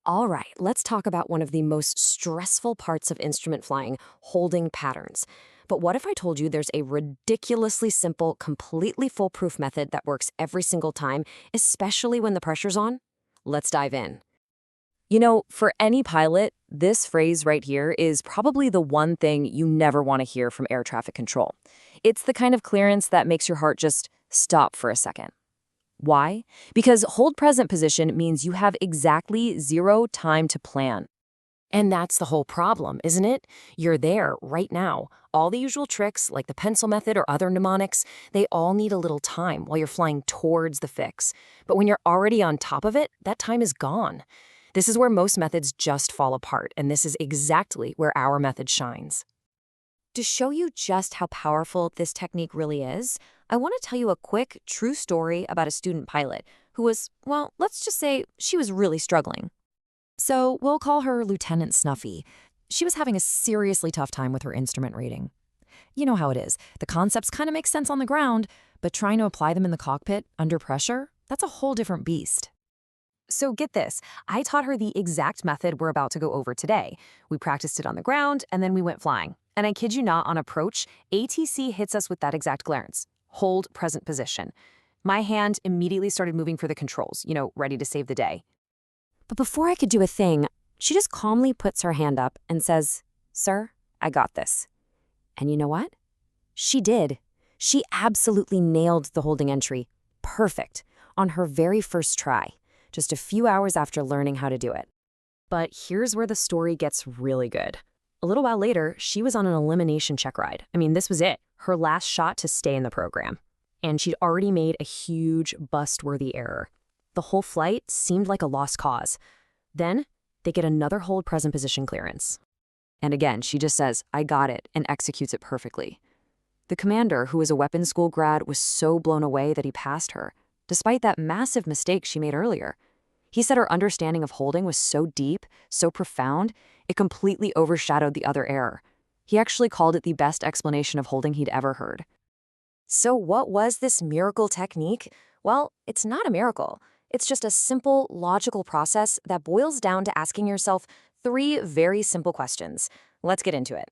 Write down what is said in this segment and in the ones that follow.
All right, let's talk about one of the most stressful parts of instrument flying, holding patterns. But what if I told you there's a ridiculously simple, completely foolproof method that works every single time, especially when the pressure's on? Let's dive in. For any pilot, this phrase right here is probably the one thing you never want to hear from air traffic control. It's the kind of clearance that makes your heart just stop for a second. Why? Because hold present position means you have exactly zero time to plan. And that's the whole problem, isn't it? You're there right now. All the usual tricks, like the pencil method or other mnemonics, they all need a little time while you're flying towards the fix. But when you're already on top of it, that time is gone. This is where most methods just fall apart, and this is exactly where our method shines. To show you just how powerful this technique really is, I want to tell you a quick, true story about a student pilot who was, well, let's just say she was really struggling. So we'll call her Lieutenant Snuffy. She was having a seriously tough time with her instrument reading. You know how it is. The concepts kind of make sense on the ground, but trying to apply them in the cockpit under pressure, that's a whole different beast. So get this, I taught her the exact method we're about to go over today. We practiced it on the ground, and then we went flying. And I kid you not, on approach, ATC hits us with that exact clearance. Hold present position. My hand immediately started moving for the controls, ready to save the day. But before I could do a thing, she just calmly puts her hand up and says, "Sir, I got this." And you know what? She did. She absolutely nailed the holding entry. Perfect. On her very first try. Just a few hours after learning how to do it. But here's where the story gets really good. A little while later, she was on an elimination check ride. This was it, her last shot to stay in the program. And she'd already made a huge bust-worthy error. The whole flight seemed like a lost cause. Then, they get another hold present position clearance. And again, she just says, "I got it," and executes it perfectly. The commander, who was a weapons school grad, was so blown away that he passed her, despite that massive mistake she made earlier. He said her understanding of holding was so deep, so profound, it completely overshadowed the other error. He actually called it the best explanation of holding he'd ever heard. So what was this miracle technique? Well, it's not a miracle. It's just a simple, logical process that boils down to asking yourself three very simple questions. Let's get into it.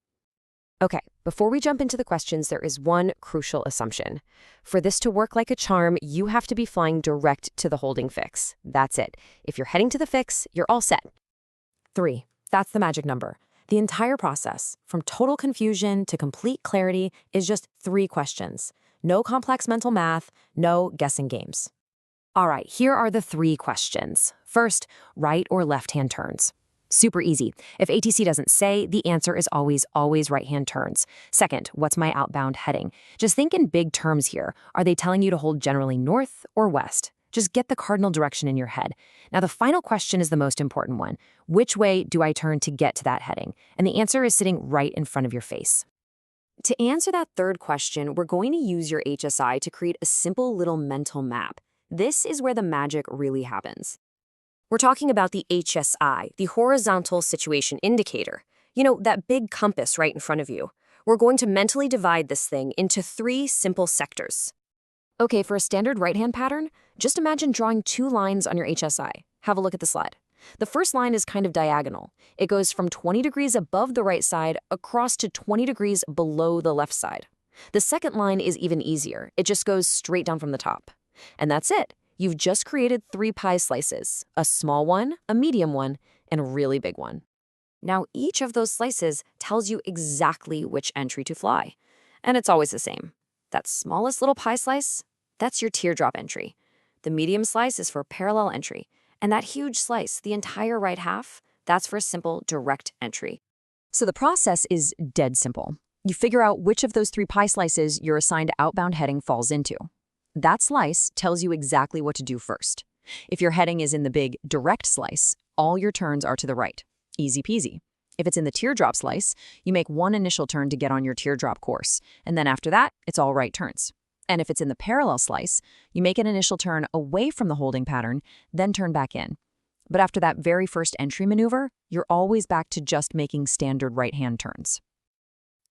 Okay, before we jump into the questions, there is one crucial assumption. For this to work like a charm, you have to be flying direct to the holding fix. That's it. If you're heading to the fix, you're all set. 3. That's the magic number. The entire process, from total confusion to complete clarity, is just 3 questions. No complex mental math, no guessing games. All right, here are the 3 questions. First, right or left-hand turns. Super easy. If ATC doesn't say, the answer is always right-hand turns. Second, what's my outbound heading? Just think in big terms here. Are they telling you to hold generally north or west? Just get the cardinal direction in your head. Now, the final question is the most important one. Which way do I turn to get to that heading? And the answer is sitting right in front of your face. To answer that third question, we're going to use your HSI to create a simple little mental map. This is where the magic really happens. We're talking about the HSI, the Horizontal Situation Indicator. That big compass right in front of you. We're going to mentally divide this thing into 3 simple sectors. Okay, for a standard right-hand pattern, just imagine drawing 2 lines on your HSI. Have a look at the slide. The first line is kind of diagonal. It goes from 20 degrees above the right side across to 20 degrees below the left side. The second line is even easier. It just goes straight down from the top. And that's it. You've just created 3 pie slices, a small one, a medium one, and a really big one. Now, each of those slices tells you exactly which entry to fly. And it's always the same. That smallest little pie slice, that's your teardrop entry. The medium slice is for parallel entry. And that huge slice, the entire right half, that's for a simple direct entry. So the process is dead simple. You figure out which of those 3 pie slices your assigned outbound heading falls into. That slice tells you exactly what to do first. If your heading is in the big direct slice, all your turns are to the right. Easy peasy. If it's in the teardrop slice, you make one initial turn to get on your teardrop course, and then after that, it's all right turns. And if it's in the parallel slice, you make an initial turn away from the holding pattern, then turn back in. But after that very first entry maneuver, you're always back to just making standard right-hand turns.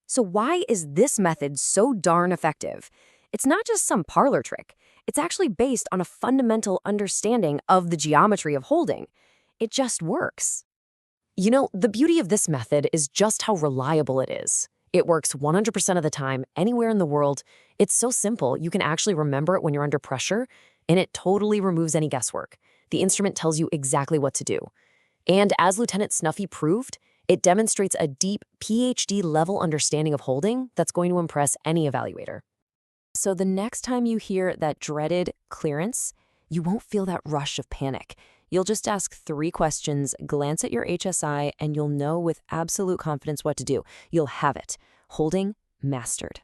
So why is this method so darn effective? It's not just some parlor trick. It's actually based on a fundamental understanding of the geometry of holding. It just works. You know, the beauty of this method is just how reliable it is. It works 100% of the time, anywhere in the world. It's so simple, you can actually remember it when you're under pressure, and it totally removes any guesswork. The instrument tells you exactly what to do. And as Lieutenant Snuffy proved, it demonstrates a deep PhD-level understanding of holding that's going to impress any evaluator. So the next time you hear that dreaded clearance, you won't feel that rush of panic. You'll just ask 3 questions, glance at your HSI, and you'll know with absolute confidence what to do. You'll have it. Holding mastered.